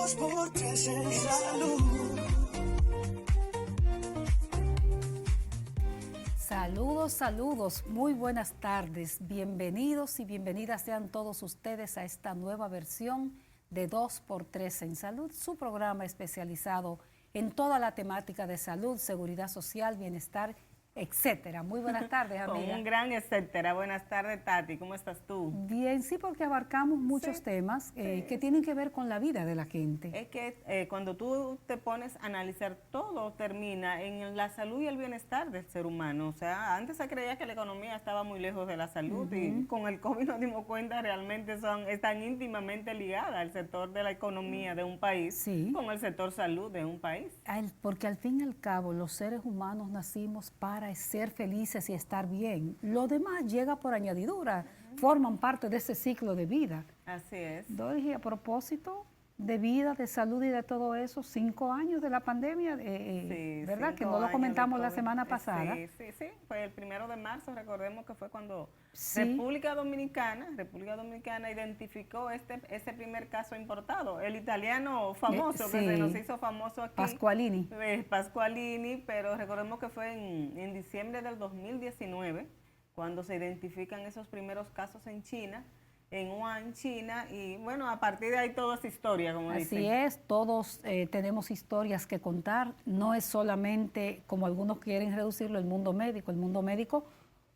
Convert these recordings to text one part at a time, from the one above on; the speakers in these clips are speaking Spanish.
Dos por tres en salud. Saludos, saludos, muy buenas tardes, bienvenidos y bienvenidas sean todos ustedes a esta nueva versión de 2x3 en Salud, su programa especializado en toda la temática de salud, seguridad social, bienestar, etcétera. Muy buenas tardes, amiga. Un gran etcétera. Buenas tardes, Tati. ¿Cómo estás tú? Bien, sí, porque abarcamos muchos temas que tienen que ver con la vida de la gente. Es que cuando tú te pones a analizar, todo termina en la salud y el bienestar del ser humano. O sea, antes se creía que la economía estaba muy lejos de la salud y con el COVID nos dimos cuenta realmente están íntimamente ligadas el sector de la economía de un país con el sector salud de un país. Porque al fin y al cabo los seres humanos nacimos para ser felices y estar bien. Lo demás llega por añadidura, forman parte de ese ciclo de vida. Así es. Doris, a propósito de vida, de salud y de todo eso, 5 años de la pandemia, ¿verdad? Que no lo comentamos la semana pasada. Sí, fue el 1 de marzo, recordemos que fue cuando República Dominicana identificó ese primer caso importado, el italiano famoso que se nos hizo famoso aquí. Pasqualini, pero recordemos que fue en diciembre del 2019 cuando se identifican esos primeros casos en China, en Wuhan, China, y bueno, a partir de ahí todo es historia, como dicen. Así es, todos tenemos historias que contar, no es solamente, como algunos quieren reducirlo, el mundo médico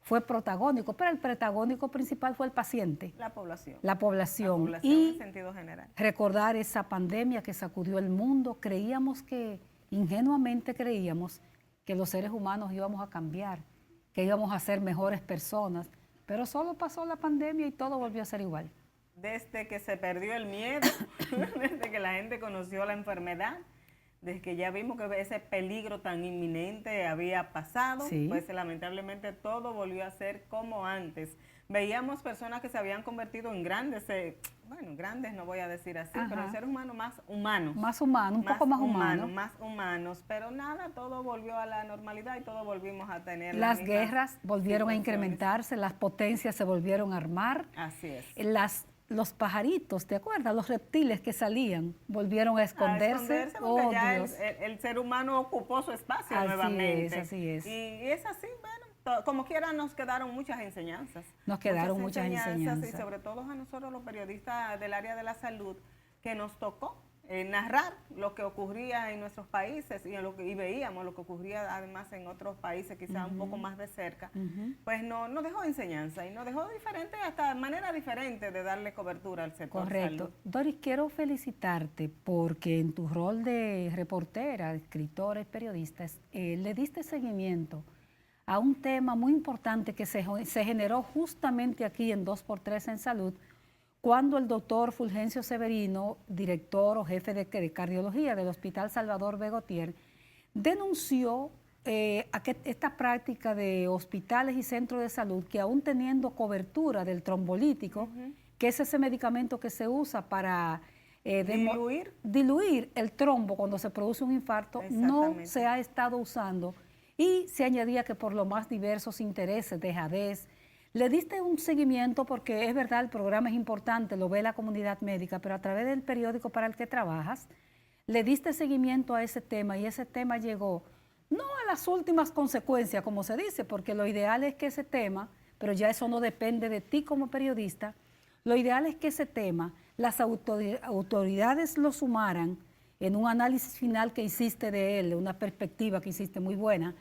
fue protagónico, pero el protagónico principal fue el paciente. La población. La población y en sentido general. Recordar esa pandemia que sacudió el mundo, ingenuamente creíamos que los seres humanos íbamos a cambiar, que íbamos a ser mejores personas, pero solo pasó la pandemia y todo volvió a ser igual. Desde que se perdió el miedo, desde que la gente conoció la enfermedad, desde que ya vimos que ese peligro tan inminente había pasado, pues lamentablemente todo volvió a ser como antes. Veíamos personas que se habían convertido en grandes, grandes no voy a decir así, pero seres humanos más humanos. Un poco más humanos. Más humanos, pero nada, todo volvió a la normalidad y todos volvimos a tener las guerras volvieron a incrementarse, las potencias se volvieron a armar. Así es. Los pajaritos, ¿te acuerdas? Los reptiles que salían volvieron a esconderse. Porque ya el ser humano ocupó su espacio nuevamente. Así es. Y es así, como quiera nos quedaron muchas enseñanzas. Muchas enseñanzas. Y sobre todo a nosotros los periodistas del área de la salud, que nos tocó narrar lo que ocurría en nuestros países y veíamos lo que ocurría además en otros países, quizás un poco más de cerca, pues nos dejó enseñanza y nos dejó hasta manera diferente de darle cobertura al sector Correcto. salud. Doris, quiero felicitarte porque en tu rol de reportera, escritora y periodista, le diste seguimiento a un tema muy importante que se generó justamente aquí en 2x3 en Salud, cuando el doctor Fulgencio Severino, director o jefe de cardiología del Hospital Salvador Begotier, denunció esta práctica de hospitales y centros de salud que aún teniendo cobertura del trombolítico, que es ese medicamento que se usa para diluir el trombo cuando se produce un infarto, no se ha estado usando y se añadía que por los más diversos intereses, dejadez. Le diste un seguimiento porque es verdad, el programa es importante, lo ve la comunidad médica, pero a través del periódico para el que trabajas, le diste seguimiento a ese tema y ese tema llegó no a las últimas consecuencias, como se dice, porque lo ideal es que ese tema, pero ya eso no depende de ti como periodista, lo ideal es que ese tema, las autoridades lo sumaran en un análisis final que hiciste de él, una perspectiva que hiciste muy buena,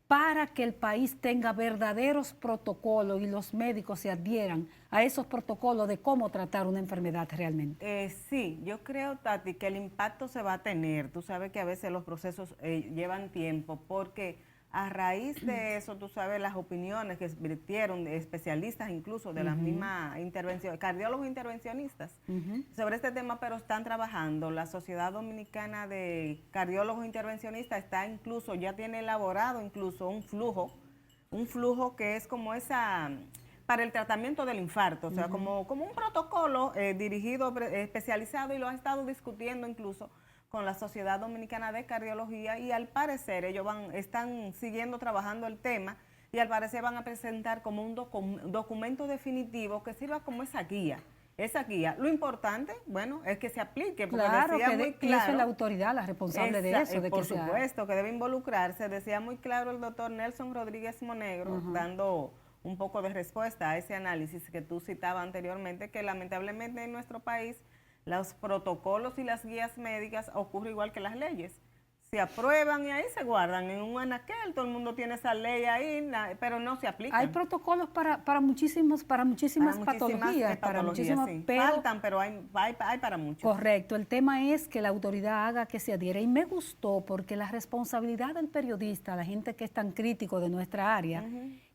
para que el país tenga verdaderos protocolos y los médicos se adhieran a esos protocolos de cómo tratar una enfermedad realmente. Sí, yo creo, Tati, que el impacto se va a tener. Tú sabes que a veces los procesos llevan tiempo porque a raíz de eso, tú sabes, las opiniones que vertieron de especialistas incluso de las mismas intervenciones, cardiólogos intervencionistas sobre este tema, pero están trabajando. La Sociedad Dominicana de Cardiólogos Intervencionistas ya tiene elaborado incluso un flujo que es como para el tratamiento del infarto, o sea, como un protocolo dirigido, especializado, y lo ha estado discutiendo incluso con la Sociedad Dominicana de Cardiología, y al parecer ellos están siguiendo trabajando el tema y al parecer van a presentar como un documento definitivo que sirva como esa guía esa guía. Lo importante, bueno, es que se aplique, porque Claro, decía que muy y claro. eso es la autoridad, la responsable de eso, de Por que sea. supuesto, que debe involucrarse. Decía muy claro el doctor Nelson Rodríguez Monegro, dando un poco de respuesta a ese análisis que tú citabas anteriormente, que lamentablemente en nuestro país los protocolos y las guías médicas ocurre igual que las leyes. Se aprueban y ahí se guardan en un anaquel, todo el mundo tiene esa ley ahí, pero no se aplican. Hay protocolos para muchísimas patologías, para muchísimas, sí. pero Faltan, pero hay para muchos. correcto. El tema es que la autoridad haga que se adhiera. Y me gustó porque la responsabilidad del periodista, la gente que es tan crítico de nuestra área,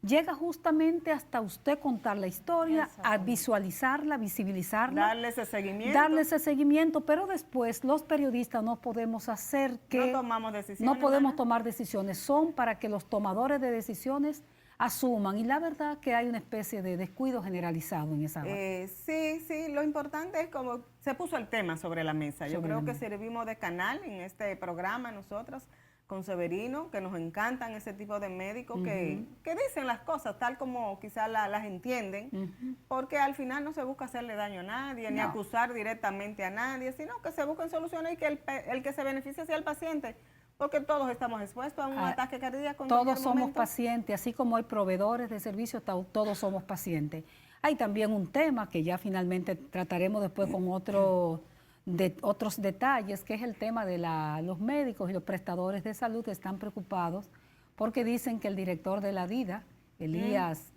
llega justamente hasta usted contar la historia, a visualizarla, visibilizarla. Darle ese seguimiento, pero después los periodistas no podemos hacer que... No tomamos decisiones. No podemos tomar decisiones. Son para que los tomadores de decisiones asuman. Y la verdad que hay una especie de descuido generalizado en esa área. Sí, lo importante es como se puso el tema sobre la mesa. Yo creo que servimos de canal en este programa nosotros con Severino, que nos encantan ese tipo de médicos que dicen las cosas tal como quizás las entienden, porque al final no se busca hacerle daño a nadie, ni acusar directamente a nadie, sino que se busquen soluciones y que el que se beneficie sea el paciente, porque todos estamos expuestos a un ataque cardíaco. Todos somos pacientes, así como hay proveedores de servicios, todos somos pacientes. Hay también un tema que ya finalmente trataremos después con otros detalles, que es el tema de los médicos y los prestadores de salud que están preocupados porque dicen que el director de la DIDA, Elías,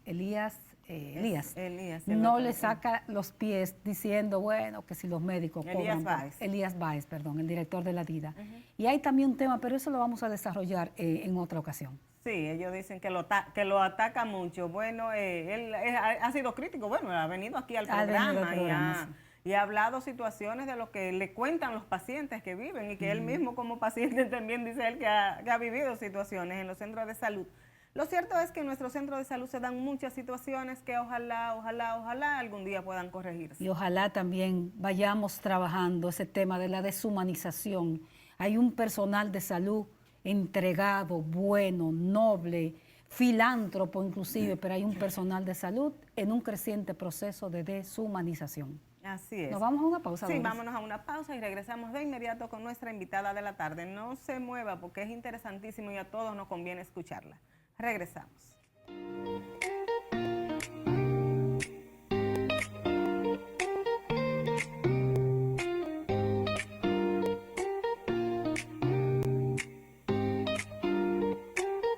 no le saca los pies diciendo, bueno, que si los médicos cobran. Elías Báez, perdón, el director de la DIDA. Y hay también un tema, pero eso lo vamos a desarrollar en otra ocasión. Sí, ellos dicen que lo ataca mucho. Bueno, él ha sido crítico, bueno, ha venido aquí al programa y ha hablado situaciones de lo que le cuentan los pacientes que viven y que él mismo como paciente también dice él que ha vivido situaciones en los centros de salud. Lo cierto es que en nuestro centro de salud se dan muchas situaciones que ojalá algún día puedan corregirse. Y ojalá también vayamos trabajando ese tema de la deshumanización. Hay un personal de salud entregado, bueno, noble, filántropo inclusive, pero hay un personal de salud en un creciente proceso de deshumanización. Así es. ¿Nos vamos a una pausa? Sí, vámonos a una pausa y regresamos de inmediato con nuestra invitada de la tarde. No se mueva porque es interesantísimo y a todos nos conviene escucharla. Regresamos.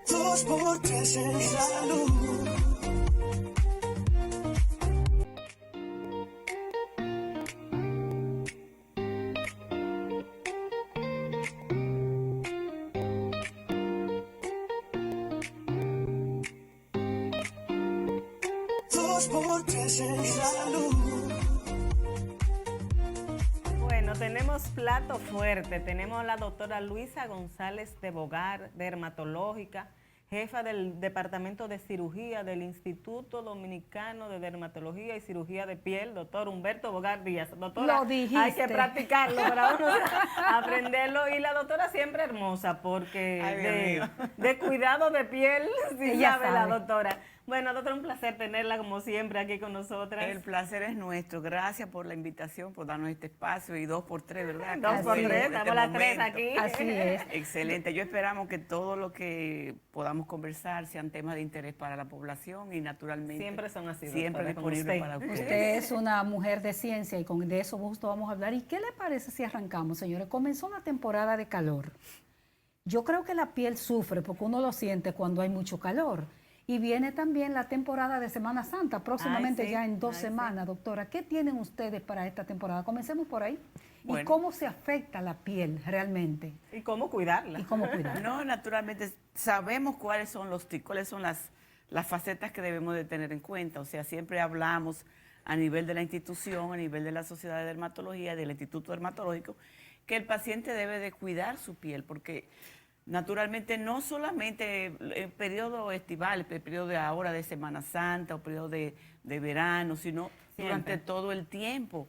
Dos por tres en salud. Por tres en salud. Bueno, tenemos plato fuerte. Tenemos a la doctora Luisa González de Bogar, dermatológica, jefa del Departamento de Cirugía del Instituto Dominicano de Dermatología y Cirugía de Piel, doctor Humberto Bogar Díaz. Doctora, lo dijiste. Hay que practicarlo para uno aprenderlo. Y la doctora siempre hermosa, porque de cuidado de piel, sí sabe la doctora. Bueno, doctora, un placer tenerla como siempre aquí con nosotras. El placer es nuestro. Gracias por la invitación, por darnos este espacio y 2x3, ¿verdad? 2x3, estamos las 3 aquí. Así es. Excelente. Yo esperamos que todo lo que podamos conversar sean temas de interés para la población y naturalmente siempre son así, siempre disponibles para ustedes. Usted es una mujer de ciencia y de eso justo vamos a hablar. ¿Y qué le parece si arrancamos, señores? Comenzó la temporada de calor. Yo creo que la piel sufre porque uno lo siente cuando hay mucho calor. Y viene también la temporada de Semana Santa, próximamente ya en 2 semanas. Doctora, ¿qué tienen ustedes para esta temporada? Comencemos por ahí. Bueno. ¿Y cómo se afecta la piel realmente? ¿Y cómo cuidarla? No, naturalmente sabemos cuáles son las facetas que debemos de tener en cuenta. O sea, siempre hablamos a nivel de la institución, a nivel de la Sociedad de Dermatología, del Instituto Dermatológico, que el paciente debe de cuidar su piel, porque naturalmente no solamente el periodo estival, el periodo de ahora de Semana Santa o periodo de verano, sino durante todo el tiempo,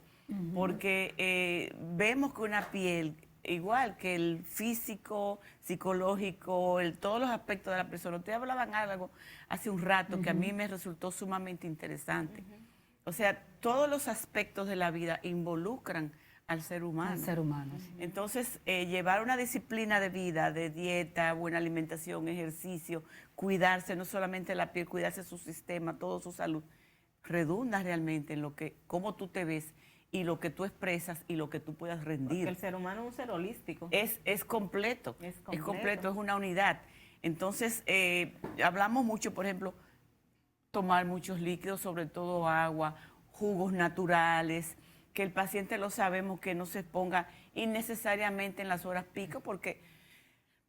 porque vemos que una piel, igual que el físico, psicológico, todos los aspectos de la persona. Ustedes hablaban algo hace un rato que a mí me resultó sumamente interesante. O sea, todos los aspectos de la vida involucran al ser humano. Al ser humano. Entonces, llevar una disciplina de vida, de dieta, buena alimentación, ejercicio, cuidarse, no solamente la piel, cuidarse su sistema, toda su salud, redunda realmente en lo que, cómo tú te ves y lo que tú expresas y lo que tú puedas rendir. Porque el ser humano es un ser holístico. Es completo, Es es completo, completo. es una unidad. Entonces, hablamos mucho, por ejemplo, tomar muchos líquidos, sobre todo agua, jugos naturales, que el paciente lo sabemos que no se exponga innecesariamente en las horas pico, porque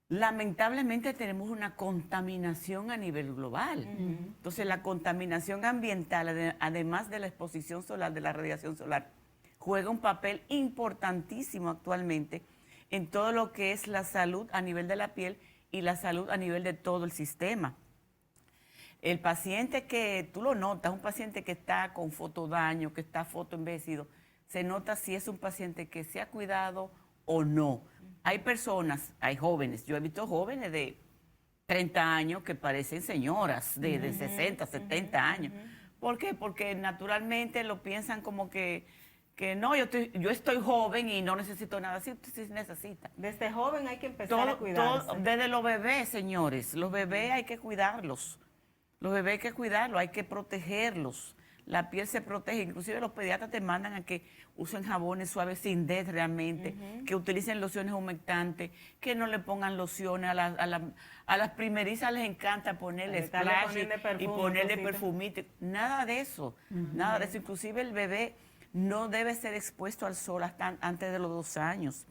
lamentablemente tenemos una contaminación a nivel global. Entonces, la contaminación ambiental, además de la exposición solar, de la radiación solar, juega un papel importantísimo actualmente en todo lo que es la salud a nivel de la piel y la salud a nivel de todo el sistema. El paciente que tú lo notas, un paciente que está con fotodaño, que está fotoenvejecido, se nota si es un paciente que se ha cuidado o no. Hay personas, hay jóvenes, yo he visto jóvenes de 30 años que parecen señoras de 60, 70 años. ¿Por qué? Porque naturalmente lo piensan como que no, yo estoy joven y no necesito nada. Sí, usted sí necesita. Desde joven hay que empezar a cuidarse. Desde los bebés, señores, los bebés hay que cuidarlos. Los bebés hay que cuidarlos, hay que protegerlos. La piel se protege, inclusive los pediatras te mandan a que usen jabones suaves sin DED realmente, que utilicen lociones humectantes, que no le pongan lociones. A las primerizas les encanta ponerle splash y ponerle perfumito. Nada de eso, nada de eso. Inclusive el bebé no debe ser expuesto al sol hasta antes de los 2 años.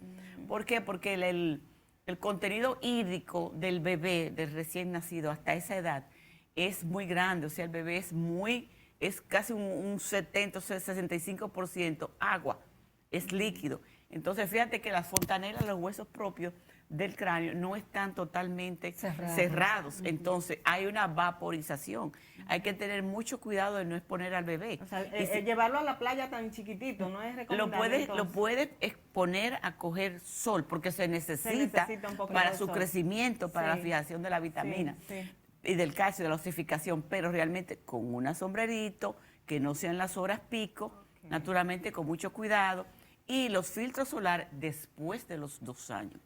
¿Por qué? Porque el contenido hídrico del bebé, del recién nacido, hasta esa edad, es muy grande. O sea, el bebé es casi un 70 o 65% agua, es líquido. Entonces, fíjate que las fontanelas, los huesos propios del cráneo no están totalmente cerrados. Entonces, hay una vaporización. Hay que tener mucho cuidado de no exponer al bebé. O sea, llevarlo a la playa tan chiquitito no es recomendable. Lo puedes exponer a coger sol, porque se necesita un poquito para de su sol. crecimiento, para la fijación de la vitamina. Y del calcio, de la osificación, pero realmente con un sombrerito, que no sean las horas pico, naturalmente con mucho cuidado, y los filtros solares después de los 2 años.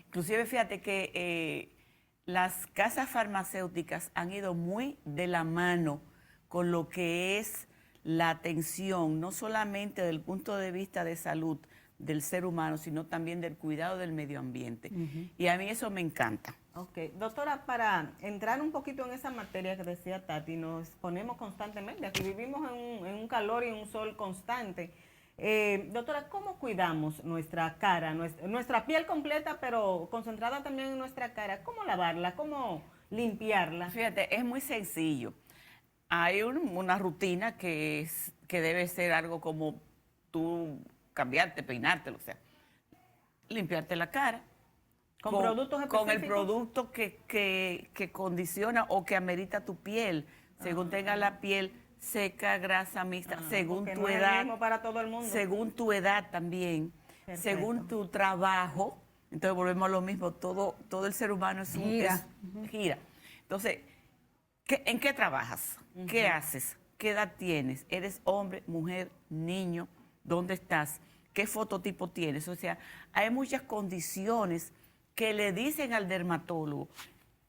Inclusive fíjate que las casas farmacéuticas han ido muy de la mano con lo que es la atención, no solamente desde el punto de vista de salud del ser humano, sino también del cuidado del medio ambiente. Y a mí eso me encanta. Ok, doctora, para entrar un poquito en esa materia que decía Tati, nos ponemos constantemente, aquí vivimos en un calor y un sol constante. Doctora, ¿cómo cuidamos nuestra cara, nuestra piel completa, pero concentrada también en nuestra cara? ¿Cómo lavarla? ¿Cómo limpiarla? Fíjate, es muy sencillo. Hay una rutina que debe ser algo como tú cambiarte, peinarte, o sea, limpiarte la cara. ¿Con productos específicos? Con el producto que condiciona o que amerita tu piel, según tenga la piel seca, grasa mixta, según tu no es edad. el mismo para todo el mundo. Según tu edad también, según tu trabajo. Entonces volvemos a lo mismo, todo el ser humano es gira. Entonces, ¿en qué trabajas? ¿Qué haces? ¿Qué edad tienes? ¿Eres hombre, mujer, niño? ¿Dónde estás? ¿Qué fototipo tienes? O sea, hay muchas condiciones que le dicen al dermatólogo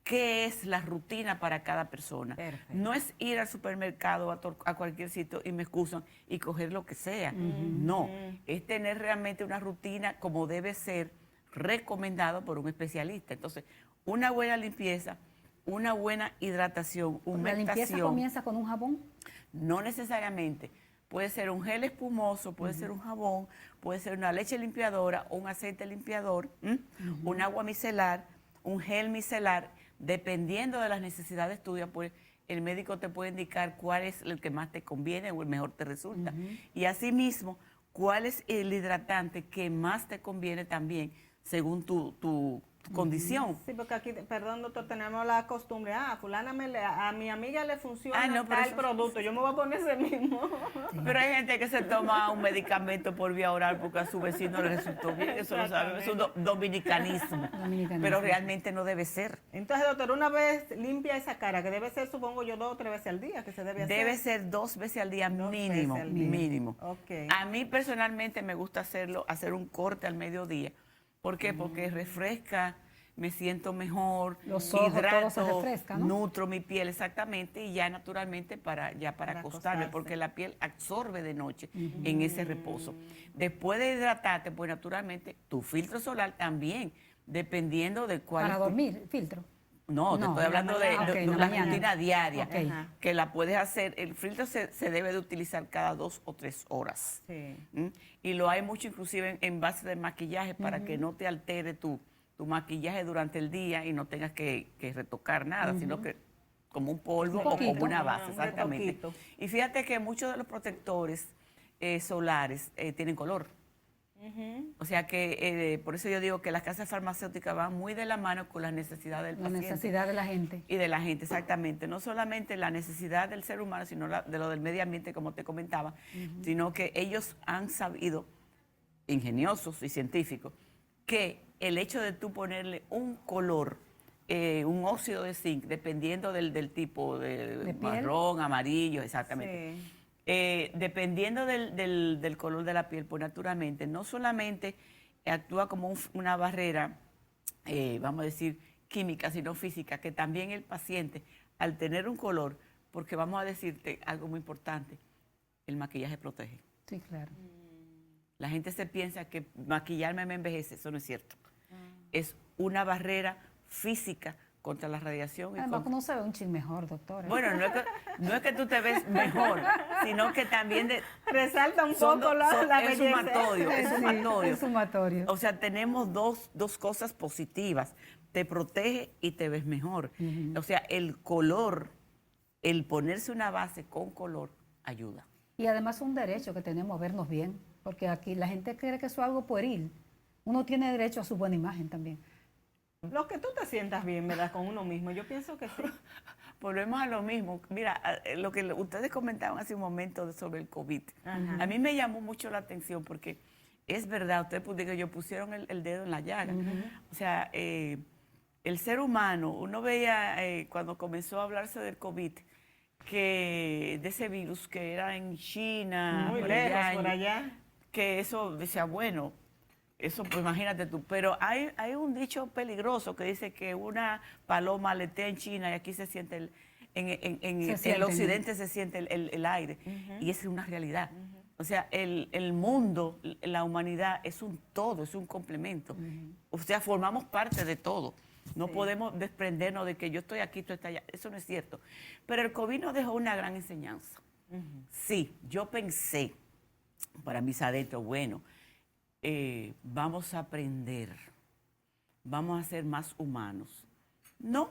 qué es la rutina para cada persona. Perfecto. No es ir al supermercado, a cualquier sitio y me excusan y coger lo que sea. No, es tener realmente una rutina como debe ser recomendado por un especialista. Entonces, una buena limpieza, una buena hidratación, humectación. ¿La limpieza comienza con un jabón? No necesariamente. Puede ser un gel espumoso, puede ser un jabón, puede ser una leche limpiadora o un aceite limpiador, un agua micelar, un gel micelar, dependiendo de las necesidades tuyas, pues el médico te puede indicar cuál es el que más te conviene o el mejor te resulta. Y asimismo, cuál es el hidratante que más te conviene también, según tu condición. Sí, porque aquí, perdón, doctor, tenemos la costumbre, fulana a mi amiga le funciona no, pero tal eso- producto, yo me voy a poner ese mismo. Pero hay gente que se toma un medicamento por vía oral porque a su vecino le resultó bien, eso lo sabemos, es un dominicanismo. Pero realmente no debe ser. Entonces, doctor, una vez limpia esa cara, que debe ser, supongo yo, 2 o 3 veces al día, que se debe hacer. Debe ser 2 veces al día Dos mínimo, veces al día. mínimo. Ok. A mí personalmente me gusta hacer un corte al mediodía. ¿Por qué? Porque refresca, me siento mejor, Los ojos, hidrato, todo se refresca, ¿no? nutro mi piel exactamente y ya naturalmente para acostarme, acostarse. porque la piel absorbe de noche en ese reposo. Después de hidratarte, pues naturalmente tu filtro solar también, dependiendo de cuál Para es tu- dormir, filtro. No, te No, estoy hablando de, ok, de en la una mañana. rutina diaria, Ok. Ajá. que la puedes hacer. El filtro se debe de utilizar cada 2 o 3 horas. Sí. ¿Mm? Y lo hay mucho inclusive en base de maquillaje para que no te altere tu maquillaje durante el día y no tengas que retocar nada, sino que como un polvo Un o poquito. como una base, Un exactamente. retoquito. Y fíjate que muchos de los protectores solares tienen color. O sea que por eso yo digo que las casas farmacéuticas van muy de la mano con las necesidades del La paciente. necesidad de la gente. Y de la gente, exactamente. No solamente la necesidad del ser humano, sino de lo del medio ambiente, como te comentaba, sino que ellos han sabido, ingeniosos y científicos, que el hecho de tú ponerle un color, un óxido de zinc, dependiendo del tipo de piel. marrón, amarillo, exactamente. Sí. Dependiendo del color de la piel, pues naturalmente, no solamente actúa como una barrera, vamos a decir, química, sino física, que también el paciente, al tener un color, porque vamos a decirte algo muy importante, el maquillaje protege. Sí, claro. La gente se piensa que maquillarme me envejece, eso no es cierto. Es una barrera física contra la radiación. Además, uno se ve un chin mejor, doctora. Bueno, no es que tú te ves mejor, sino que también Resalta un poco la es belleza. sumatorio, es Sí, sumatorio. es sumatorio. O sea, tenemos dos cosas positivas. Te protege y te ves mejor. O sea, el color, el ponerse una base con color, ayuda. Y además es un derecho que tenemos a vernos bien, porque aquí la gente cree que eso es algo pueril. Uno tiene derecho a su buena imagen también. Lo que tú te sientas bien, ¿verdad? Con uno mismo. Yo pienso que sí. Volvemos a lo mismo. Mira, lo que ustedes comentaban hace un momento sobre el COVID. Ajá. A mí me llamó mucho la atención porque es verdad, ustedes pusieron el dedo en la llaga. O sea, el ser humano, uno veía cuando comenzó a hablarse del COVID, que de ese virus que era en China, Muy lejos, por allá. que eso decía, bueno, eso pues imagínate tú, pero hay un dicho peligroso que dice que una paloma aletea en China y aquí se siente en el occidente se siente el aire, y esa es una realidad. O sea, el mundo, la humanidad es un todo, es un complemento. O sea, formamos parte de todo. No podemos desprendernos de que yo estoy aquí, tú estás allá. Eso no es cierto. Pero el COVID nos dejó una gran enseñanza. Sí, yo pensé, para mis adentros, bueno, vamos a aprender, vamos a ser más humanos. No,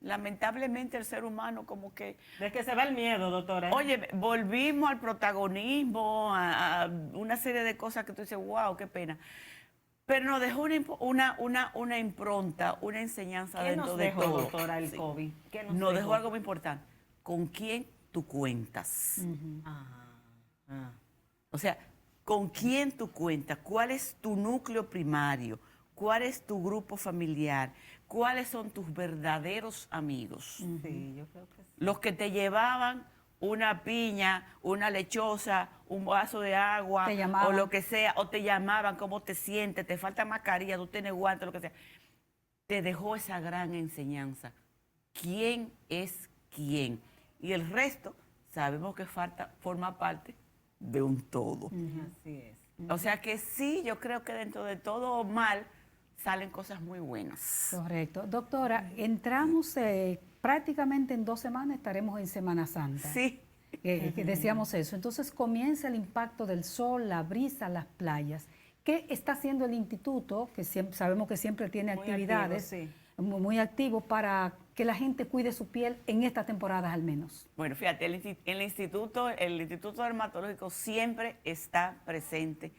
lamentablemente el ser humano como que... De que se va el miedo, doctora. Oye, volvimos al protagonismo, a una serie de cosas que tú dices, wow, qué pena. Pero nos dejó una impronta, una enseñanza ¿Qué dentro nos de dejó, todo. doctora, el Sí. COVID? ¿Qué Nos dejó algo muy importante. ¿Con quién tú cuentas? O sea, ¿con quién tú cuentas? ¿Cuál es tu núcleo primario? ¿Cuál es tu grupo familiar? ¿Cuáles son tus verdaderos amigos? Sí, yo creo que sí. Los que te llevaban una piña, una lechosa, un vaso de agua, Te llamaban. o lo que sea, o te llamaban, cómo te sientes, te falta mascarilla, tú tienes guantes, lo que sea. Te dejó esa gran enseñanza. ¿Quién es quién? Y el resto sabemos que forma parte de un todo. Así es. O sea que sí, yo creo que dentro de todo mal salen cosas muy buenas. Correcto. Doctora, entramos prácticamente en 2 semanas, estaremos en Semana Santa. Sí. Que decíamos eso. Entonces comienza el impacto del sol, la brisa, las playas. ¿Qué está haciendo el instituto? Que sabemos que siempre tiene Muy actividades activo, muy activos para que la gente cuide su piel en estas temporadas al menos. Bueno, fíjate, el Instituto Dermatológico siempre está presente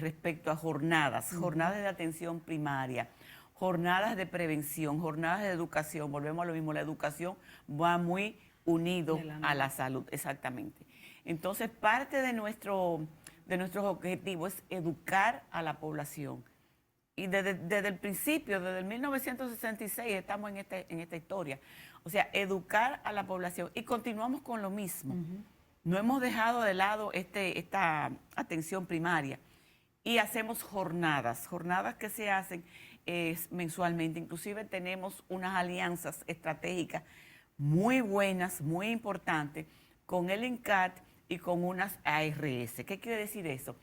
respecto a jornadas de atención primaria, jornadas de prevención, jornadas de educación, volvemos a lo mismo, la educación va muy unido a la salud, exactamente. Entonces, parte de nuestros objetivos es educar a la población. Y desde el principio, desde el 1966, estamos en esta historia. O sea, educar a la población y continuamos con lo mismo. No hemos dejado de lado esta atención primaria y hacemos jornadas que se hacen mensualmente. Inclusive tenemos unas alianzas estratégicas muy buenas, muy importantes con el INCAT y con unas ARS. ¿Qué quiere decir eso?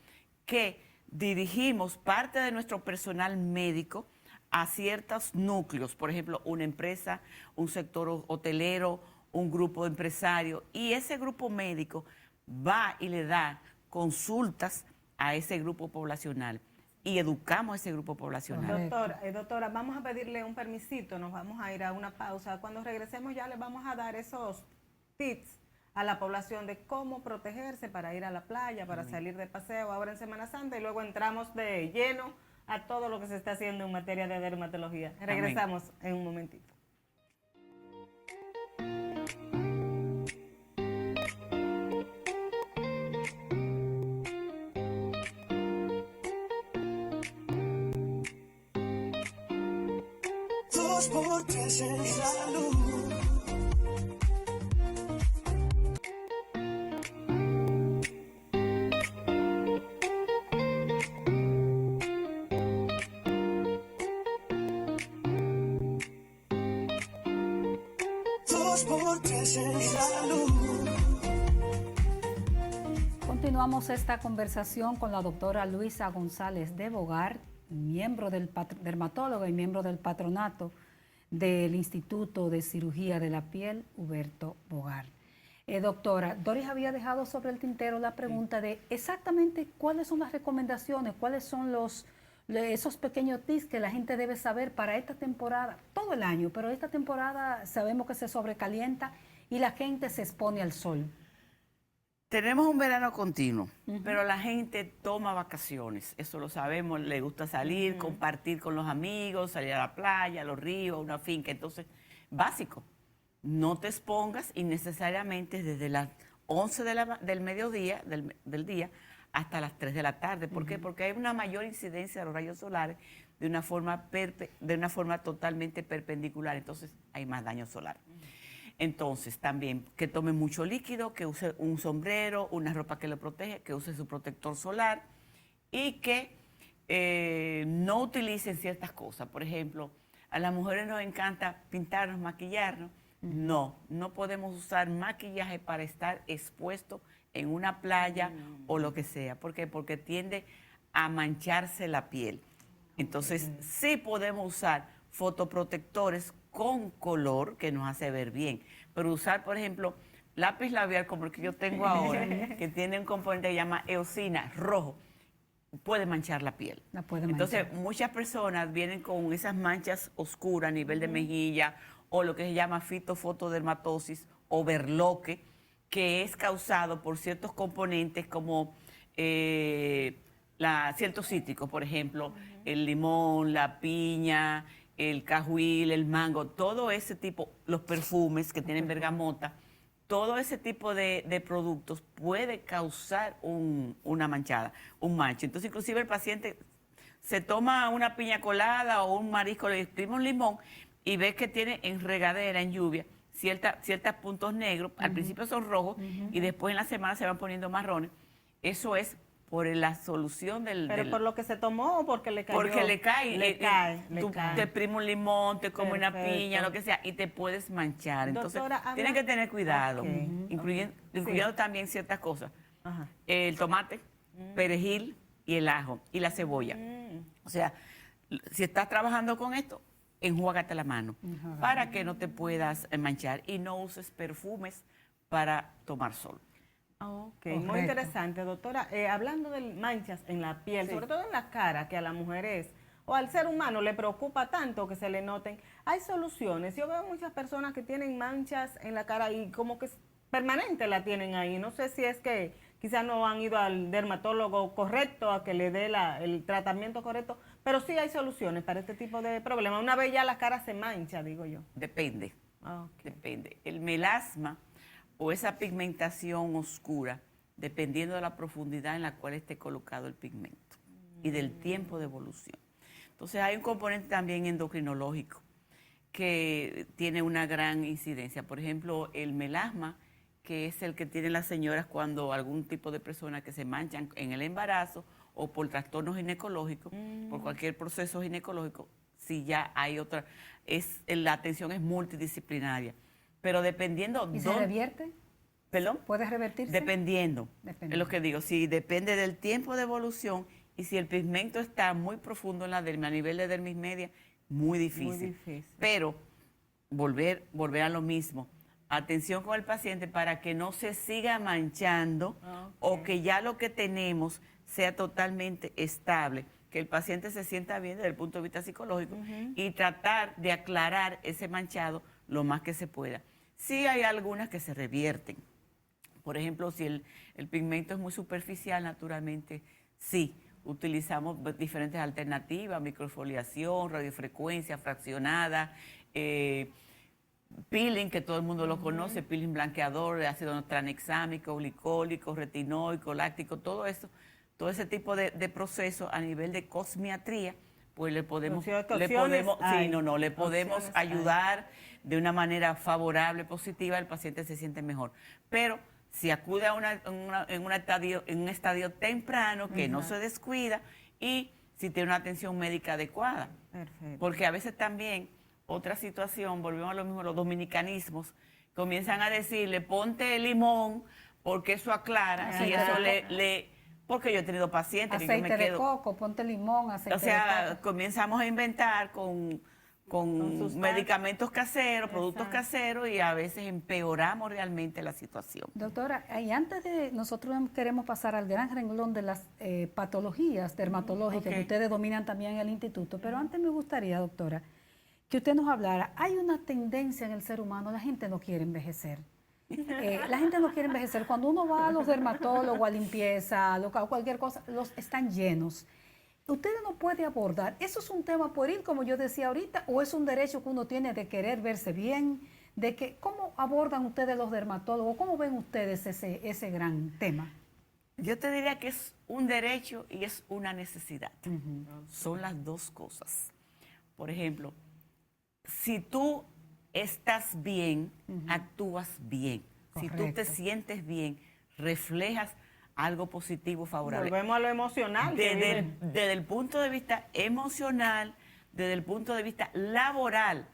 Que dirigimos parte de nuestro personal médico a ciertos núcleos, por ejemplo, una empresa, un sector hotelero, un grupo de empresarios, y ese grupo médico va y le da consultas a ese grupo poblacional y educamos a ese grupo poblacional. Doctora, vamos a pedirle un permisito, nos vamos a ir a una pausa. Cuando regresemos ya les vamos a dar esos tips a la población de cómo protegerse para ir a la playa, para salir de paseo ahora en Semana Santa, y luego entramos de lleno a todo lo que se está haciendo en materia de dermatología. Regresamos en un momentito. Dos por tres en salud. Dos por tres en salud. Continuamos esta conversación con la doctora Luisa González de Bogar, miembro del dermatóloga y miembro del patronato del Instituto de Cirugía de la Piel, Huberto Bogar. Doctora, Doris había dejado sobre el tintero la pregunta de exactamente cuáles son las recomendaciones, cuáles son esos pequeños tips que la gente debe saber para esta temporada, todo el año, pero esta temporada sabemos que se sobrecalienta y la gente se expone al sol. Tenemos un verano continuo, pero la gente toma vacaciones, eso lo sabemos, le gusta salir, compartir con los amigos, salir a la playa, a los ríos, a una finca. Entonces, básico, no te expongas innecesariamente desde las 11 del mediodía, del día, hasta las 3 de la tarde. ¿Por qué? Porque hay una mayor incidencia de los rayos solares de una forma totalmente perpendicular, entonces hay más daño solar. Entonces, también que tome mucho líquido, que use un sombrero, una ropa que lo protege, que use su protector solar y que no utilicen ciertas cosas. Por ejemplo, a las mujeres nos encanta pintarnos, maquillarnos. No podemos usar maquillaje para estar expuesto en una playa o lo que sea. ¿Por qué? Porque tiende a mancharse la piel. Entonces, sí podemos usar fotoprotectores con color que nos hace ver bien. Pero usar, por ejemplo, lápiz labial como el que yo tengo ahora, que tiene un componente que se llama eosina, rojo, puede manchar la piel. La puede manchar. Entonces, muchas personas vienen con esas manchas oscuras a nivel de mejilla o lo que se llama fitofotodermatosis o berloque, que es causado por ciertos componentes como ciertos cítricos, por ejemplo, el limón, la piña, el cajuil, el mango, todo ese tipo, los perfumes que tienen bergamota, todo ese tipo de productos puede causar una manchada, un mancho. Entonces, inclusive el paciente se toma una piña colada o un marisco, le exprime un limón y ve que tiene en regadera, en lluvia, ciertos puntos negros. Al principio son rojos y después en la semana se van poniendo marrones. Eso es por la solución ¿Pero por lo que se tomó o porque le cayó? Porque le cae. Tú cae. te exprimes un limón, te comes una piña, lo que sea, y te puedes manchar. Entonces, Doctora, tienes que tener cuidado, Okay. incluyendo también ciertas cosas. El tomate, perejil y el ajo y la cebolla. O sea, si estás trabajando con esto, enjuágate la mano para que no te puedas manchar y no uses perfumes para tomar sol. Ok, muy interesante, doctora. Hablando de manchas en la piel, sobre todo en la cara, que a las mujeres o al ser humano le preocupa tanto que se le noten, hay soluciones. Yo veo muchas personas que tienen manchas en la cara y como que permanente la tienen ahí. No sé si es que quizás no han ido al dermatólogo correcto a que le dé el tratamiento correcto, Pero sí hay soluciones para este tipo de problemas. Una vez ya la cara se mancha, digo yo. Depende. Ok. Depende. El melasma o esa pigmentación oscura, dependiendo de la profundidad en la cual esté colocado el pigmento y del tiempo de evolución. Entonces hay un componente también endocrinológico que tiene una gran incidencia. Por ejemplo, el melasma, que es el que tienen las señoras cuando algún tipo de personas que se manchan en el embarazo o por trastornos ginecológicos, por cualquier proceso ginecológico, si ya hay otra, la atención es multidisciplinaria. Pero dependiendo... ¿Y se revierte? ¿Perdón? ¿Puede revertirse? Dependiendo. Es lo que digo, si depende del tiempo de evolución y si el pigmento está muy profundo en la dermis, a nivel de dermis media, muy difícil. Muy difícil. Pero volver a lo mismo. Atención con el paciente para que no se siga manchando o que ya lo que tenemos sea totalmente estable, que el paciente se sienta bien desde el punto de vista psicológico y tratar de aclarar ese manchado lo más que se pueda. Sí hay algunas que se revierten. Por ejemplo, si el pigmento es muy superficial, naturalmente, sí, utilizamos diferentes alternativas, microfoliación, radiofrecuencia fraccionada, peeling, que todo el mundo lo conoce, peeling blanqueador, ácido tranexámico, glicólico, retinoico, láctico, todo eso, todo ese tipo de procesos a nivel de cosmiatría, pues le podemos ayudar de una manera favorable, positiva, el paciente se siente mejor. Pero si acude a en un estadio temprano, que no se descuida, y si tiene una atención médica adecuada. Perfecto. Porque a veces también, otra situación, volvemos a lo mismo, los dominicanismos comienzan a decirle, ponte limón, porque eso aclara, y eso porque yo he tenido pacientes que yo me aceite de quedo... coco, ponte limón, aceite de coco. Comenzamos a inventar con medicamentos caseros, productos caseros, y a veces empeoramos realmente la situación. Doctora, y antes de nosotros queremos pasar al gran renglón de las patologías dermatológicas que ustedes dominan también en el instituto, pero antes me gustaría, doctora, que usted nos hablara. Hay una tendencia en el ser humano, la gente no quiere envejecer. La gente no quiere envejecer. Cuando uno va a los dermatólogos, a limpieza, a cualquier cosa, los están llenos. Ustedes no pueden abordar, ¿eso es un tema pueril, como yo decía ahorita, o es un derecho que uno tiene de querer verse bien? De que, ¿cómo abordan ustedes los dermatólogos? ¿Cómo ven ustedes ese gran tema? Yo te diría que es un derecho y es una necesidad. Son las dos cosas. Por ejemplo, si tú estás bien, actúas bien. Correcto. Si tú te sientes bien, reflejas algo positivo, favorable. Volvemos a lo emocional. Desde el punto de vista emocional, desde el punto de vista laboral,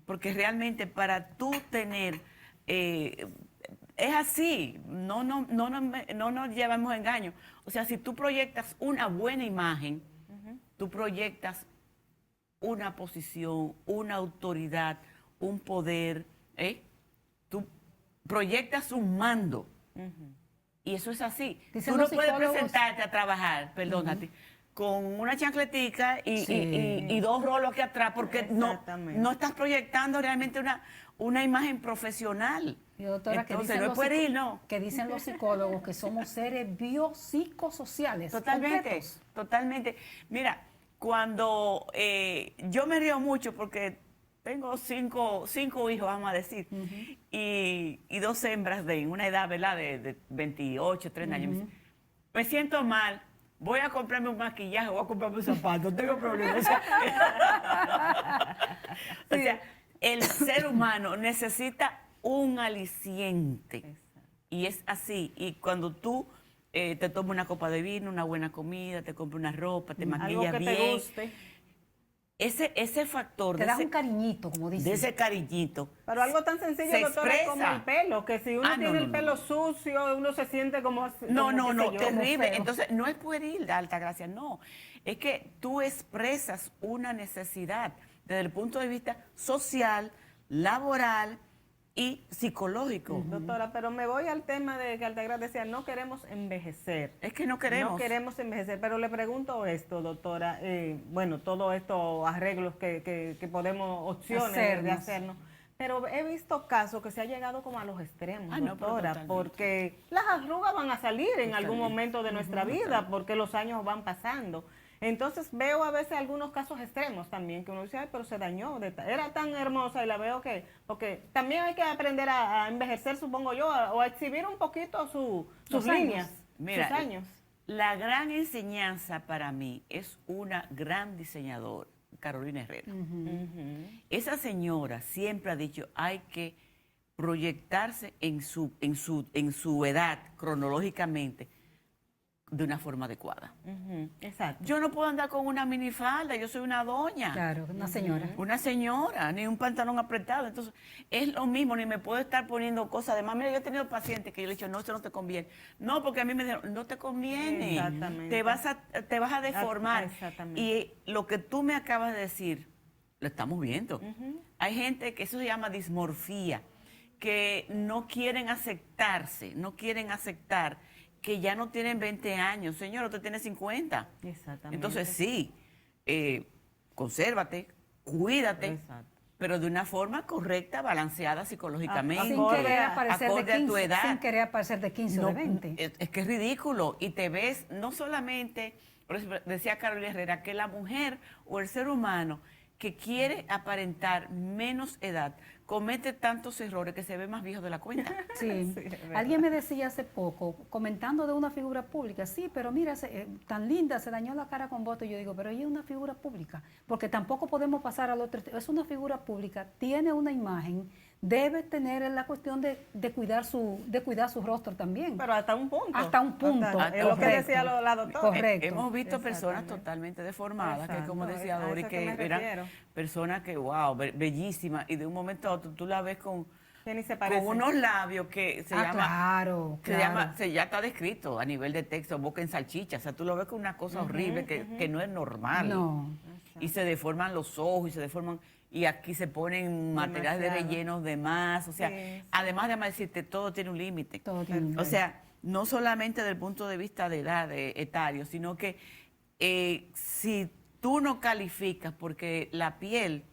porque realmente para tú tener, es así, no nos llevamos engaño. O sea, si tú proyectas una buena imagen, tú proyectas una posición, una autoridad, un poder, tú proyectas un mando. Y eso es así. Dicen Tú no los puedes psicólogos... presentarte a trabajar, perdónate, con una chancletica y dos rolos aquí atrás, porque no estás proyectando realmente una imagen profesional. Y doctora, entonces, no es pueril, ¿no? Que dicen los psicólogos que somos seres biopsicosociales. Totalmente, completos. totalmente. Mira, cuando yo me río mucho porque tengo cinco hijos, vamos a decir, y dos hembras de una edad, ¿verdad?, de 28, 30 años. Me siento mal, voy a comprarme un maquillaje, voy a comprarme un zapato, no tengo problema. O sea, el ser humano necesita un aliciente. Y es así. Y cuando tú te tomas una copa de vino, una buena comida, te compras una ropa, te maquillas bien. Algo que te guste. Ese factor... Te das un cariñito, como dicen. De ese cariñito. Pero algo tan sencillo, doctora, como el pelo, que si uno tiene el pelo sucio, uno se siente como... terrible. Entonces, no es pueril, Altagracia, no. Es que tú expresas una necesidad desde el punto de vista social, laboral y psicológico. Doctora, pero me voy al tema de que Altagracia decía, no queremos envejecer. Es que no queremos. No queremos envejecer, pero le pregunto esto, doctora, bueno, todos estos arreglos que podemos, opciones de hacernos, pero he visto casos que se ha llegado como a los extremos, doctora, porque las arrugas van a salir en algún momento de nuestra vida, porque los años van pasando. Entonces veo a veces algunos casos extremos también, que uno dice, ay, pero se dañó, era tan hermosa y la veo que, porque también hay que aprender a envejecer, supongo yo, o a exhibir un poquito sus líneas, Mira, sus años. La gran enseñanza para mí es una gran diseñadora, Carolina Herrera. Esa señora siempre ha dicho, hay que proyectarse en su edad cronológicamente de una forma adecuada. Exacto. Yo no puedo andar con una minifalda, yo soy una doña. Claro, una señora. Una señora, ni un pantalón apretado. Entonces, es lo mismo, ni me puedo estar poniendo cosas. Además, mira, yo he tenido pacientes que yo le he dicho, no, eso no te conviene. No, porque a mí me dijeron, no te conviene. Exactamente. Te vas a deformar. Exactamente. Y lo que tú me acabas de decir, lo estamos viendo. Hay gente que eso se llama dismorfía, que no quieren aceptarse, no quieren aceptar que ya no tienen 20 años. Señor, usted tiene 50. Exactamente. Entonces, sí, consérvate, cuídate, Exacto. pero de una forma correcta, balanceada psicológicamente, Sin querer aparecer de acorde a tu 15, edad. sin querer aparecer de 15 o de 20. Es que es ridículo. Y te ves, no solamente, por eso decía Carolina Herrera, que la mujer o el ser humano que quiere aparentar menos edad comete tantos errores que se ve más viejo de la cuenta. Sí. Sí, es verdad. Alguien me decía hace poco, comentando de una figura pública, sí, pero mira, tan linda, se dañó la cara con voto. Y yo digo, pero ella es una figura pública, porque tampoco podemos pasar al otro. Es una figura pública, tiene una imagen, debe tener la cuestión de cuidar su rostro también. Pero hasta un punto. Hasta un punto. Es lo que Correcto. decía la doctora. Correcto. Hemos visto personas Exactamente. totalmente deformadas, que como Exacto, decía a Dori, eso que que me eran refiero. personas que, wow, bellísimas, y de un momento a otro tú la ves con Que ni se parece. unos labios que se llama... Claro, Se llama, ya está descrito a nivel de texto, boca en salchicha. O sea, tú lo ves con una cosa horrible que no es normal. No. Y se deforman los ojos y se deforman. Y aquí se ponen materiales de Demasiado. rellenos de más. O sea, Sí. además de decirte, todo tiene un límite. Todo tiene un O sea, no solamente desde el punto de vista de edad etario, sino que si tú no calificas, porque la piel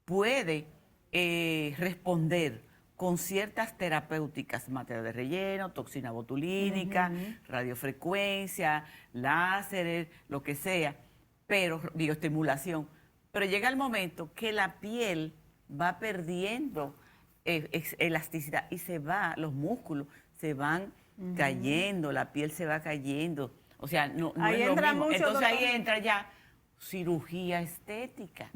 puede responder con ciertas terapéuticas, materia de relleno, toxina botulínica, radiofrecuencia, láseres, lo que sea, pero bioestimulación. Pero llega el momento que la piel va perdiendo elasticidad y se va, los músculos se van cayendo, la piel se va cayendo. O sea, no Ahí es lo entra mismo. mucho, Entonces ahí doctor. entra ya cirugía estética.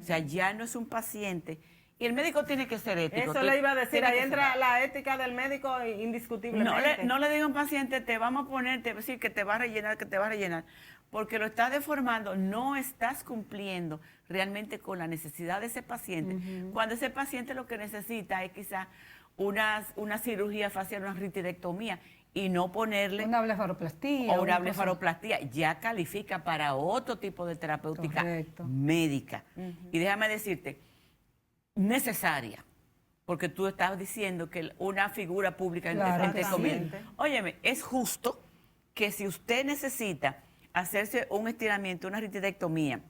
O sea, ya no es un paciente. Y el médico tiene que ser ético. Eso le iba a decir, Tiene ahí que entra ser- la ética del médico indiscutiblemente. no le diga a un paciente, te vamos a poner, te va a decir que te va a rellenar, que te va a rellenar, porque lo estás deformando, no estás cumpliendo realmente con la necesidad de ese paciente. Cuando ese paciente lo que necesita es quizás una cirugía facial, una ritidectomía, y no ponerle Una blefaroplastía. o una cosa- blefaroplastía, ya califica para otro tipo de terapéutica Correcto. médica. Y déjame decirte, necesaria, porque tú estabas diciendo que una figura pública Claro en que sí. conviene. Óyeme, es justo que si usted necesita hacerse un estiramiento, una ritidectomía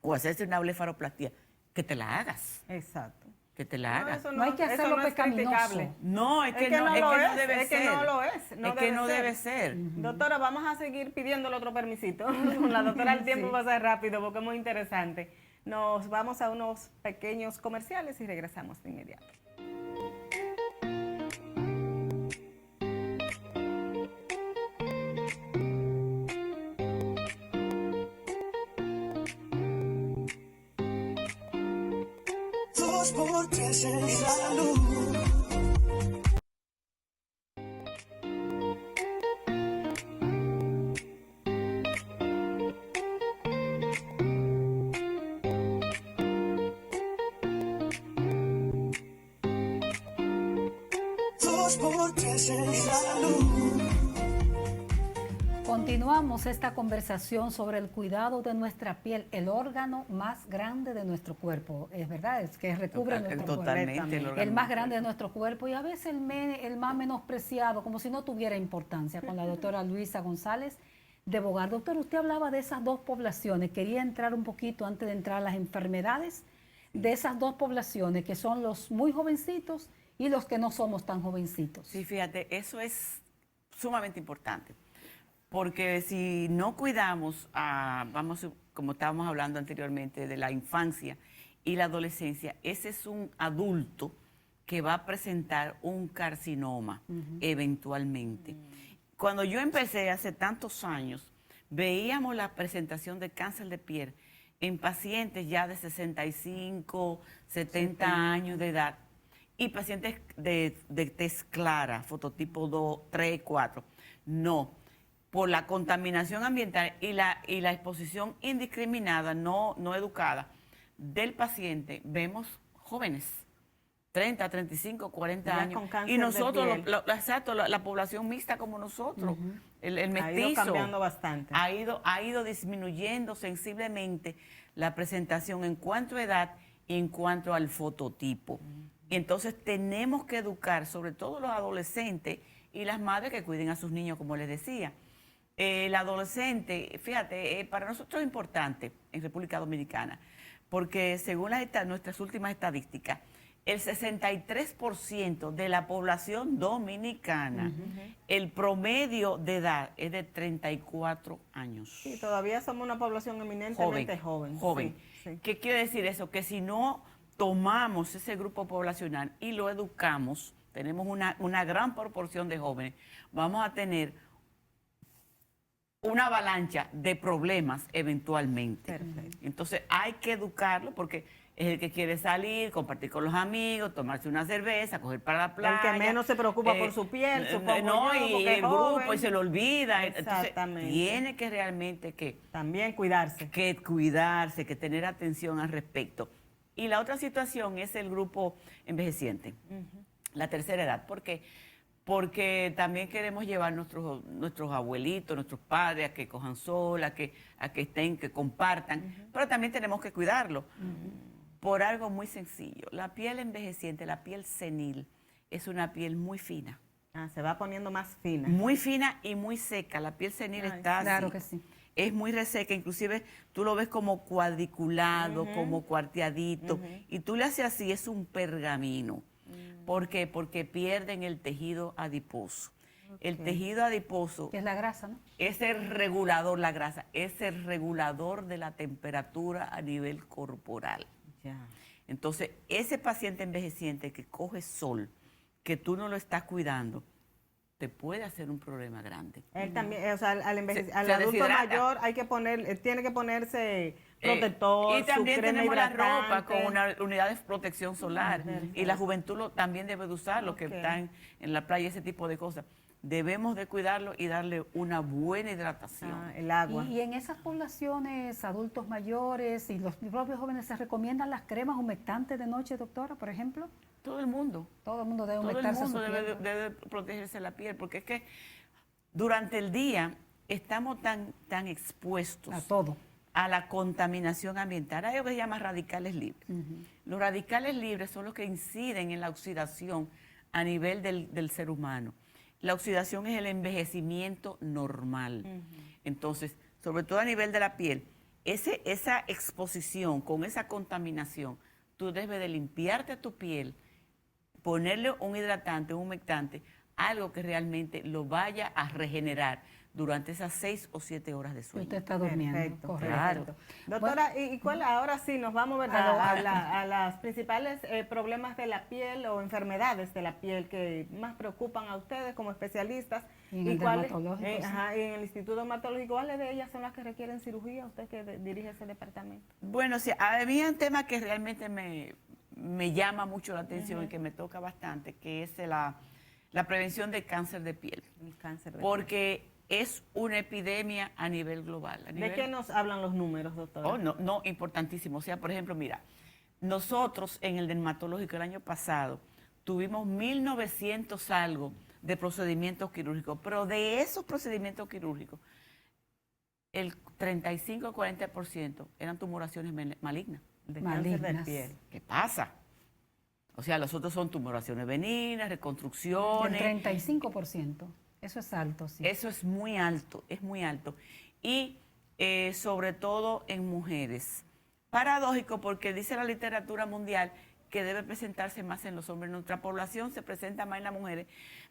o hacerse una blefaroplastía, que te la hagas, Exacto. que te la hagas. eso No hay que eso hacerlo no es pecaminoso. criticable. No, es que no, lo es que no es, debe es ser. que no lo es. Es que no debe ser. Doctora, vamos a seguir pidiéndole otro permisito. Con la doctora el tiempo va a ser rápido porque es muy interesante. Nos vamos a unos pequeños comerciales y regresamos de inmediato. Dos por tres en salud. Dos por tres en salud. Continuamos esta conversación sobre el cuidado de nuestra piel, el órgano más grande de nuestro cuerpo. Es verdad, es que recubre nuestro Totalmente. cuerpo. el órgano El más grande de nuestro cuerpo y a veces el más menospreciado, como si no tuviera importancia, con la doctora Luisa González de Bogar. Doctor, usted hablaba de esas dos poblaciones. Quería entrar un poquito antes de entrar a las enfermedades de esas dos poblaciones, que son los muy jovencitos y los que no somos tan jovencitos. Sí, fíjate, eso es sumamente importante. Porque si no cuidamos, como estábamos hablando anteriormente, de la infancia y la adolescencia, ese es un adulto que va a presentar un carcinoma eventualmente. Cuando yo empecé hace tantos años, veíamos la presentación de cáncer de piel en pacientes ya de 65, 70 años de edad y pacientes de tez clara, fototipo 2, 3, 4. No, por la contaminación ambiental y la exposición indiscriminada, no educada del paciente, vemos jóvenes, 30, 35, 40 ya años. con cáncer Y nosotros, de piel. exacto, la población mixta como nosotros, el mestizo. Ha ido cambiando bastante. Ha ido disminuyendo sensiblemente la presentación en cuanto a edad y en cuanto al fototipo. Y entonces tenemos que educar, sobre todo los adolescentes y las madres que cuiden a sus niños, como les decía. El adolescente, fíjate, para nosotros es importante en República Dominicana, porque según nuestras últimas estadísticas, el 63% de la población dominicana, el promedio de edad es de 34 años. Sí, todavía somos una población eminentemente joven. Joven. Sí, sí. ¿Qué quiere decir eso? Que si no tomamos ese grupo poblacional y lo educamos, tenemos una gran proporción de jóvenes, vamos a tener una avalancha de problemas eventualmente. Perfecto. Entonces hay que educarlo porque es el que quiere salir, compartir con los amigos, tomarse una cerveza, coger para la playa. El que menos se preocupa por su piel, supongo no, yo, y porque el es joven. grupo y se lo olvida. Exactamente. Entonces, tiene que realmente También cuidarse. que cuidarse, que tener atención al respecto. Y la otra situación es el grupo envejeciente, la tercera edad. ¿Por qué? Porque también queremos llevar nuestros abuelitos, nuestros padres a que cojan sol, a que estén, que compartan, pero también tenemos que cuidarlo por algo muy sencillo. La piel envejeciente, la piel senil, es una piel muy fina. Se va poniendo más fina. Muy fina y muy seca. La piel senil está así. Claro que sí. Es muy reseca, inclusive tú lo ves como cuadriculado, como cuarteadito, y tú le haces así, es un pergamino. ¿Por qué? Porque pierden el tejido adiposo. El tejido adiposo Que es la grasa, ¿no? es el regulador, la grasa, es el regulador de la temperatura a nivel corporal. Ya. Entonces, ese paciente envejeciente que coge sol, que tú no lo estás cuidando, te puede hacer un problema grande. Él también, o sea, al Se adulto deshidrata. mayor hay que tiene que ponerse protector, y también su crema tenemos la hidratante. ropa con una unidad de protección solar. Y la juventud también debe de usar, los que Ok. están en la playa, ese tipo de cosas. Debemos de cuidarlo y darle una buena hidratación. El agua. Y en esas poblaciones, adultos mayores y los propios jóvenes, ¿se recomiendan las cremas humectantes de noche, doctora, por ejemplo? Todo el mundo. Todo el mundo debe Todo el humectarse mundo su piel. debe protegerse la piel, porque es que durante el día estamos tan expuestos A todo. a la contaminación ambiental. Hay algo que se llama radicales libres. Los radicales libres son los que inciden en la oxidación a nivel del ser humano. La oxidación es el envejecimiento normal. Entonces, sobre todo a nivel de la piel, esa exposición con esa contaminación, tú debes de limpiarte tu piel, ponerle un hidratante, un humectante, algo que realmente lo vaya a regenerar durante esas 6 o 7 horas de Si sueño. usted está durmiendo. Perfecto, Correcto. Claro. Doctora, ¿y cuál? Ahora sí, nos vamos, ¿verdad? A las principales problemas de la piel o enfermedades de la piel que más preocupan a ustedes como especialistas. Y en el dermatológico, sí. Y en el Instituto Dermatológico, ¿cuáles de ellas son las que requieren cirugía? Usted que dirige ese departamento. Bueno, sí, había un tema que realmente me llama mucho la atención y que me toca bastante, que es la prevención del cáncer de piel. El cáncer de Porque es una epidemia a nivel global. ¿De qué nos hablan los números, doctora? Oh, no, importantísimo. O sea, por ejemplo, mira, nosotros en el dermatológico el año pasado tuvimos 1.900 algo de procedimientos quirúrgicos, pero de esos procedimientos quirúrgicos, el 35 o 40% eran tumoraciones malignas. De cáncer de malignas. piel. ¿Qué pasa? O sea, los otros son tumoraciones benignas, El reconstrucciones. 35%. Eso es alto, sí. Eso es muy alto, es muy alto. Y sobre todo en mujeres. Paradójico porque dice la literatura mundial que debe presentarse más en los hombres. Nuestra población se presenta más en las mujeres.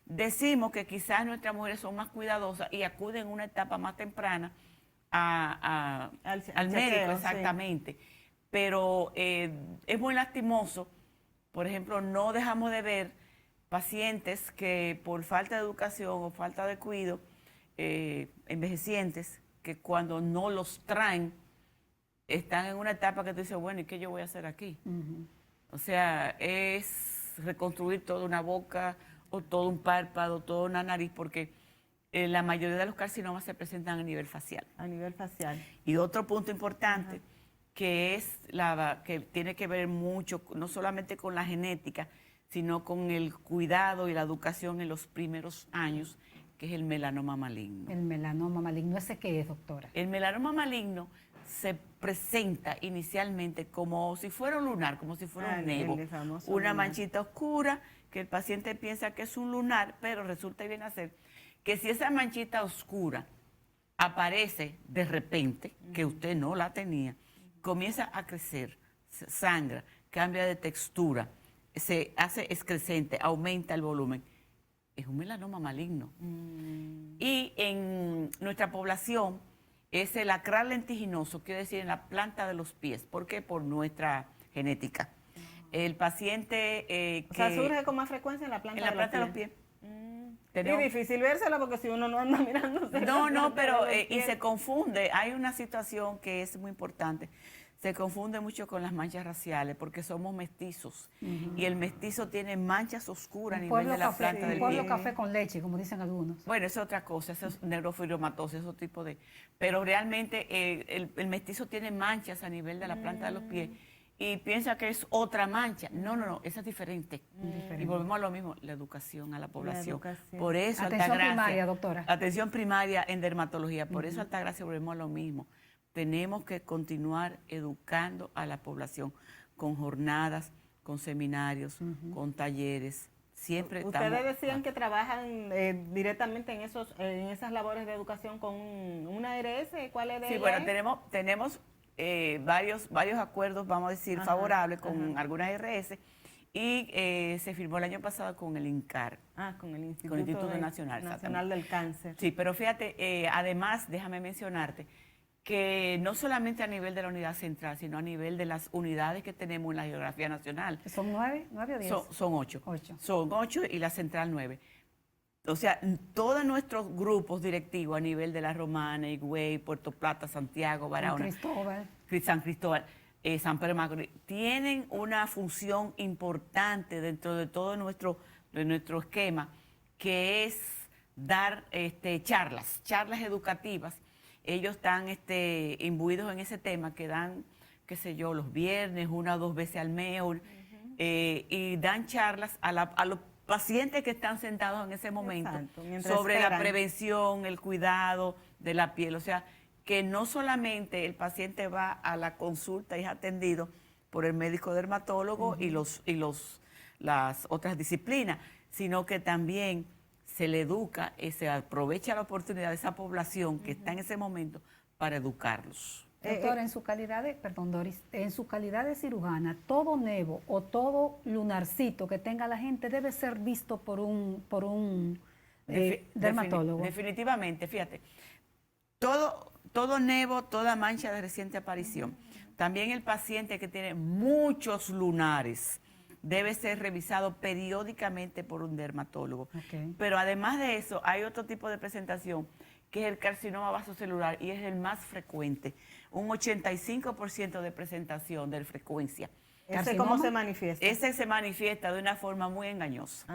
Decimos que quizás nuestras mujeres son más cuidadosas y acuden en una etapa más temprana al médico, exactamente. Sí. Pero es muy lastimoso, por ejemplo, no dejamos de ver pacientes que por falta de educación o falta de cuidado, envejecientes, que cuando no los traen, están en una etapa que tú dices, bueno, ¿y qué yo voy a hacer aquí? O sea, es reconstruir toda una boca o todo un párpado, toda una nariz, porque la mayoría de los carcinomas se presentan a nivel facial. A nivel facial. Y otro punto importante, que es que tiene que ver mucho, no solamente con la genética, sino con el cuidado y la educación en los primeros años, que es el melanoma maligno. El melanoma maligno, ¿ese qué es, doctora? El melanoma maligno se presenta inicialmente como si fuera un lunar, como si fuera un nevo, una manchita oscura que el paciente piensa que es un lunar, pero resulta bien hacer que si esa manchita oscura aparece de repente, que usted no la tenía, comienza a crecer, sangra, cambia de textura, se hace excrescente, aumenta el volumen, es un melanoma maligno. Y en nuestra población es el acral lentiginoso, quiere decir en la planta de los pies. ¿Por qué? Por nuestra genética. El paciente o sea, surge con más frecuencia en la planta de los pies. Es difícil vérsela porque si uno no anda mirando. No, pero y se confunde. Hay una situación que es muy importante. Se confunde mucho con las manchas raciales porque somos mestizos y el mestizo tiene manchas oscuras a nivel de la planta del pie. Un pueblo café con leche, como dicen algunos. Bueno, es otra cosa, eso es neurofibromatosis, ese tipo de... Pero realmente el mestizo tiene manchas a nivel de la planta de los pies y piensa que es otra mancha. No, esa es diferente. Y volvemos a lo mismo, la educación a la población. Por eso atención Altagracia, primaria, doctora. Atención primaria en dermatología, por eso Altagracia volvemos a lo mismo. Tenemos que continuar educando a la población con jornadas, con seminarios, con talleres. Siempre ustedes decían que trabajan directamente en esas labores de educación con una ARS. ¿Cuál es de Sí, ella? bueno, tenemos varios acuerdos, vamos a decir, favorables con algunas ARS y se firmó el año pasado con el INCAR. Con el Instituto Nacional del Cáncer. Sí, pero fíjate, además, déjame mencionarte, que no solamente a nivel de la unidad central, sino a nivel de las unidades que tenemos en la geografía nacional. ¿Son 9 o 10? Son 8. Son 8 y la central 9. O sea, todos nuestros grupos directivos a nivel de La Romana, Higüey, Puerto Plata, Santiago, Barahona, San Cristóbal, San Pedro de Macorís, tienen una función importante dentro de todo nuestro esquema, que es dar charlas educativas. Ellos están imbuidos en ese tema, que dan, qué sé yo, los viernes, 1 o 2 veces al mes, y dan charlas a los pacientes que están sentados en ese momento sobre la prevención, el cuidado de la piel. O sea, que no solamente el paciente va a la consulta y es atendido por el médico dermatólogo y las otras disciplinas, sino que también se le educa y se aprovecha la oportunidad de esa población que está en ese momento para educarlos. Doctora, en su calidad de, perdón, Doris, en su calidad de cirujana, todo nevo o todo lunarcito que tenga la gente debe ser visto por un dermatólogo. Definitivamente, fíjate, todo nevo, toda mancha de reciente aparición. También el paciente que tiene muchos lunares debe ser revisado periódicamente por un dermatólogo. Pero además de eso, hay otro tipo de presentación, que es el carcinoma vasocelular, y es el más frecuente. Un 85% de presentación de frecuencia. ¿Ese cómo se manifiesta? Ese se manifiesta de una forma muy engañosa.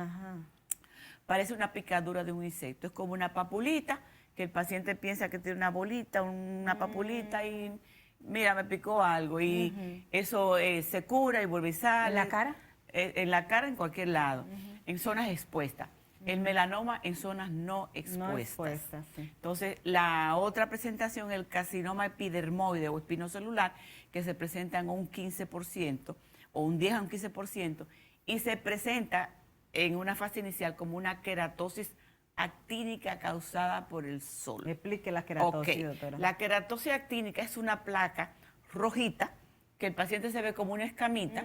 Parece una picadura de un insecto. Es como una papulita, que el paciente piensa que tiene una bolita, una papulita, y mira, me picó algo. Y eso se cura y vuelve y sale. ¿En la cara? En la cara, en cualquier lado, en zonas expuestas. El melanoma en zonas no expuestas. Entonces, la otra presentación, el carcinoma epidermoide o espinocelular, que se presenta en un 15%, o un 10 a un 15%, y se presenta en una fase inicial como una queratosis actínica causada por el sol. Explique la queratosis, doctora. La queratosis actínica es una placa rojita, que el paciente se ve como una escamita,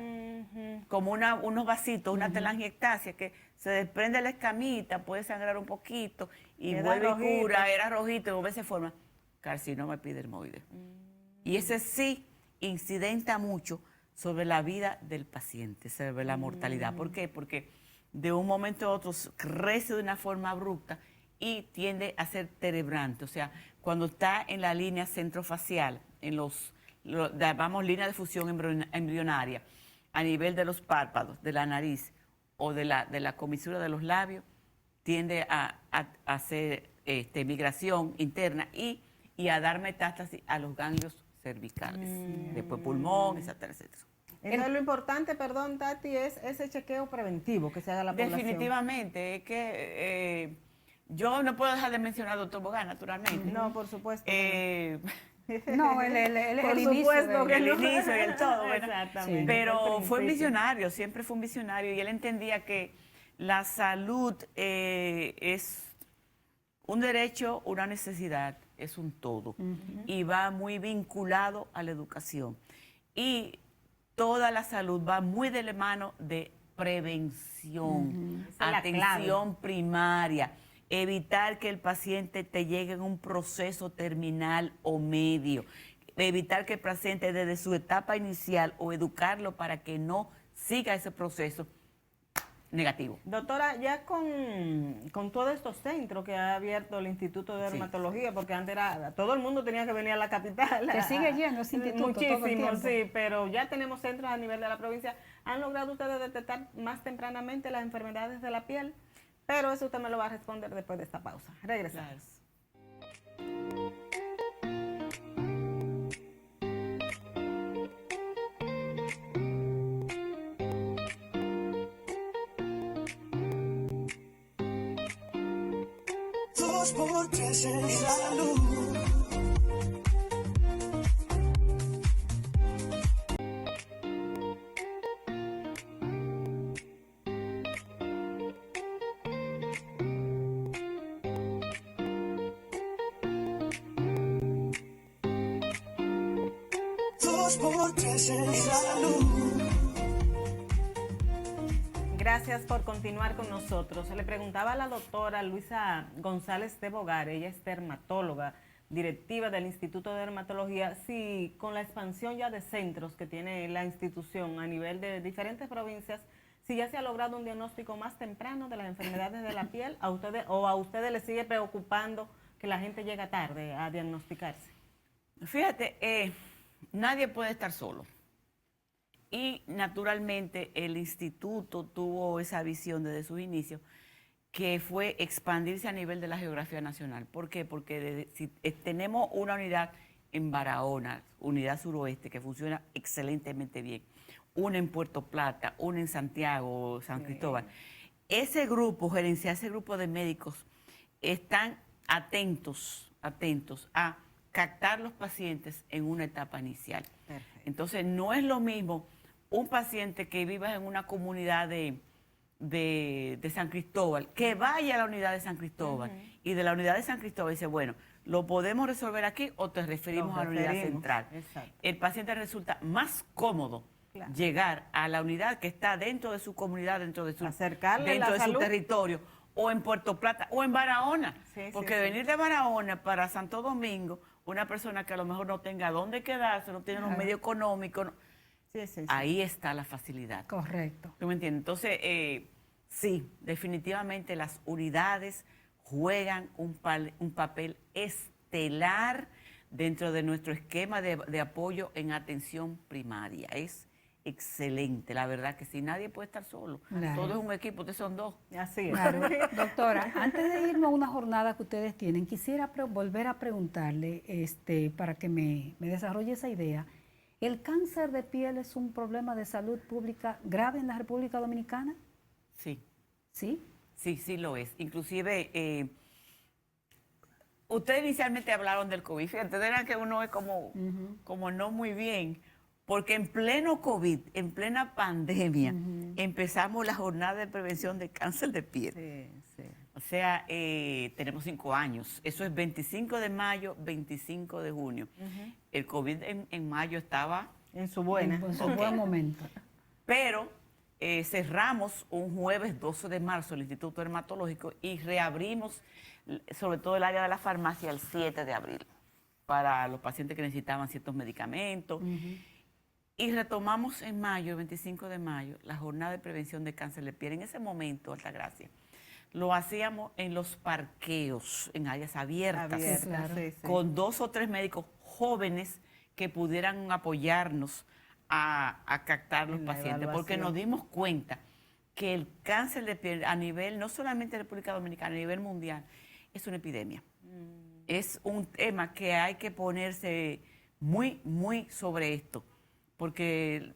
como unos vasitos, una telangiectasia que se desprende la escamita, puede sangrar un poquito y Queda vuelve rojito. y cura, era rojito y vuelve se forma carcinoma epidermoide. Y ese sí incidenta mucho sobre la vida del paciente, sobre la mortalidad. ¿Por qué? Porque de un momento a otro crece de una forma abrupta y tiende a ser terebrante. O sea, cuando está en la línea centrofacial, en llamamos línea de fusión embrionaria, a nivel de los párpados, de la nariz o de la comisura de los labios, tiende a hacer migración interna y a dar metástasis a los ganglios cervicales, después pulmón, etcétera, etcétera. Entonces, lo importante, perdón, Tati, es ese chequeo preventivo que se haga a la población. Definitivamente, es que yo no puedo dejar de mencionar al doctor Bogán, naturalmente. No, por supuesto. No, el Por inicio. supuesto que el no. inicio y el todo, bueno. Exactamente. Pero El fue un principio. visionario, siempre fue un visionario y él entendía que la salud es un derecho, una necesidad, es un todo y va muy vinculado a la educación. Y toda la salud va muy de la mano de prevención, Esa es la atención primaria, evitar que el paciente te llegue en un proceso terminal o medio, evitar que el paciente desde su etapa inicial o educarlo para que no siga ese proceso negativo. Doctora, ya con todos estos centros que ha abierto el Instituto de Sí. Dermatología, porque antes todo el mundo tenía que venir a la capital. Que sigue lleno ese instituto todo el Muchísimo, tiempo. sí, pero ya tenemos centros a nivel de la provincia. ¿Han logrado ustedes detectar más tempranamente las enfermedades de la piel? Pero eso usted me lo va a responder después de esta pausa. Regresamos. Dos por tres en salud. Dos por tres en salud. Gracias por continuar con nosotros. Le preguntaba a la doctora Luisa González de Bogar, ella es dermatóloga, directiva del Instituto de Dermatología, si con la expansión ya de centros que tiene la institución a nivel de diferentes provincias, si ya se ha logrado un diagnóstico más temprano de las enfermedades de la piel, a ustedes les sigue preocupando que la gente llega tarde a diagnosticarse. Fíjate, nadie puede estar solo. Y naturalmente el instituto tuvo esa visión desde sus inicios, que fue expandirse a nivel de la geografía nacional. ¿Por qué? Porque si tenemos una unidad en Barahona, unidad suroeste, que funciona excelentemente bien, una en Puerto Plata, una en Santiago, San Cristóbal. Ese grupo, gerenciar ese grupo de médicos, están atentos a captar los pacientes en una etapa inicial. Perfecto. Entonces, no es lo mismo un paciente que viva en una comunidad de San Cristóbal, que vaya a la unidad de San Cristóbal y de la unidad de San Cristóbal dice, bueno, ¿lo podemos resolver aquí o te referimos a la unidad central? Exacto. El paciente resulta más cómodo Claro. llegar a la unidad que está dentro de su comunidad, dentro de su, Acercarle dentro la de su salud. territorio, o en Puerto Plata, o en Barahona. Sí, sí, Porque sí. venir de Barahona para Santo Domingo, una persona que a lo mejor no tenga dónde quedarse, no tiene los medios económicos, Sí, sí, sí. ahí está la facilidad. Correcto. ¿Tú me entiendes? Entonces, sí, definitivamente las unidades juegan un papel estelar dentro de nuestro esquema de apoyo en atención primaria. Es excelente, la verdad que sí, nadie puede estar solo. Claro. Todo es un equipo, ustedes son dos. Así es. Claro. Doctora, antes de irme a una jornada que ustedes tienen, quisiera volver a preguntarle, para que me desarrolle esa idea. ¿El cáncer de piel es un problema de salud pública grave en la República Dominicana? Sí, ¿Sí? sí lo es. Inclusive, ustedes inicialmente hablaron del COVID. Fíjate, verán que uno es como no muy bien, porque en pleno COVID, en plena pandemia, empezamos la jornada de prevención de cáncer de piel. Sí, sí. O sea, tenemos 5 años. Eso es 25 de mayo, 25 de junio. El COVID en mayo estaba... En su buena. En su buen momento. Pero cerramos un jueves 12 de marzo el Instituto Dermatológico y reabrimos sobre todo el área de la farmacia el 7 de abril para los pacientes que necesitaban ciertos medicamentos. Y retomamos en mayo, el 25 de mayo, la jornada de prevención de cáncer de piel. En ese momento, Altagracia, lo hacíamos en los parqueos, en áreas abiertas, Sí, claro. con 2 o 3 médicos jóvenes que pudieran apoyarnos a captar los pacientes, porque nos dimos cuenta que el cáncer de piel a nivel, no solamente de República Dominicana, a nivel mundial, es una epidemia. Es un tema que hay que ponerse muy, muy sobre esto, porque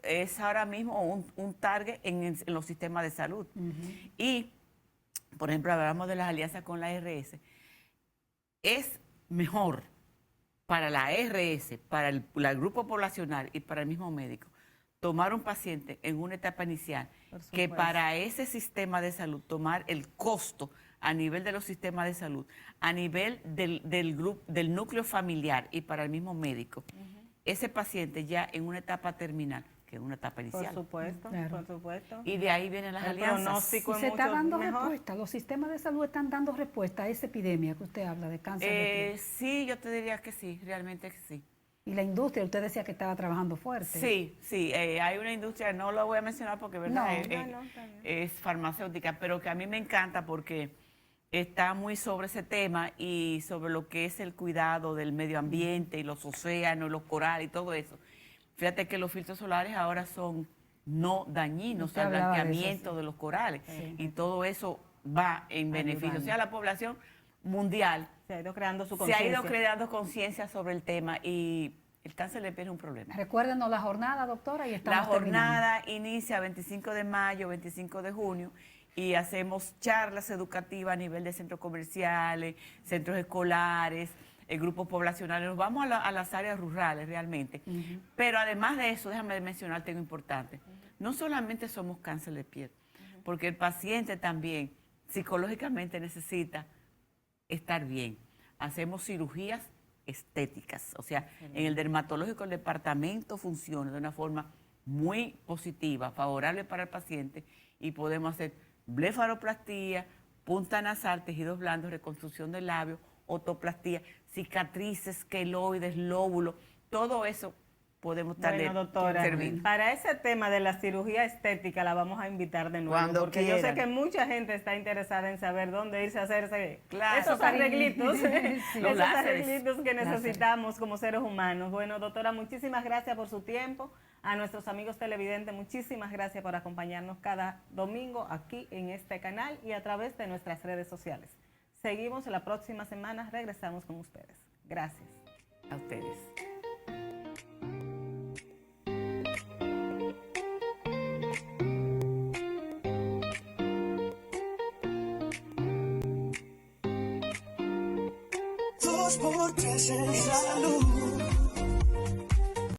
es ahora mismo un target en los sistemas de salud. Y, por ejemplo, hablamos de las alianzas con la ARS. Es mejor para la ARS, para el grupo poblacional y para el mismo médico, tomar un paciente en una etapa inicial que para ese sistema de salud, tomar el costo a nivel de los sistemas de salud, a nivel del núcleo familiar y para el mismo médico, ese paciente ya en una etapa terminal, que es una etapa inicial. Por supuesto, Claro. por supuesto. Y de ahí vienen las El alianzas. pronóstico es Se está mucho dando mejor. respuesta, los sistemas de salud están dando respuesta a esa epidemia que usted habla de cáncer de piel. Sí, yo te diría que sí, realmente que sí. Y la industria, usted decía que estaba trabajando fuerte. Sí, sí, hay una industria, no lo voy a mencionar porque verdad No. Está bien. es farmacéutica, pero que a mí me encanta porque está muy sobre ese tema y sobre lo que es el cuidado del medio ambiente y los océanos, los corales y todo eso. Fíjate que los filtros solares ahora son no dañinos Usted al hablaba de eso, blanqueamiento sí. de los corales y todo eso va en beneficio. O sea, la población mundial Se ha ido creando su se ha conciencia. ido creando conciencia sobre el tema y el cáncer de piel es un problema. Recuérdenos la jornada, doctora, y estamos La jornada inicia 25 de mayo, 25 de junio y hacemos charlas educativas a nivel de centros comerciales, centros escolares, grupos poblacionales. Nos vamos a las áreas rurales realmente. Pero además de eso, déjame mencionar algo importante. No solamente somos cáncer de piel, porque el paciente también psicológicamente necesita estar bien. Hacemos cirugías estéticas, o sea, en el dermatológico el departamento funciona de una forma muy positiva, favorable para el paciente y podemos hacer blefaroplastía, punta nasal, tejidos blandos, reconstrucción del labio, otoplastía, cicatrices, queloides, lóbulos, todo eso podemos darle Bueno, doctora, servir. para ese tema de la cirugía estética la vamos a invitar de nuevo. Cuando porque yo sé quieran. que mucha gente está interesada en saber dónde irse a hacerse Claro. esos arreglitos, Los esos láseres. arreglitos que necesitamos como seres humanos. Bueno, doctora, muchísimas gracias por su tiempo. A nuestros amigos televidentes, muchísimas gracias por acompañarnos cada domingo aquí en este canal y a través de nuestras redes sociales. Seguimos la próxima semana, regresamos con ustedes. Gracias. A ustedes. Dos por tres en salud.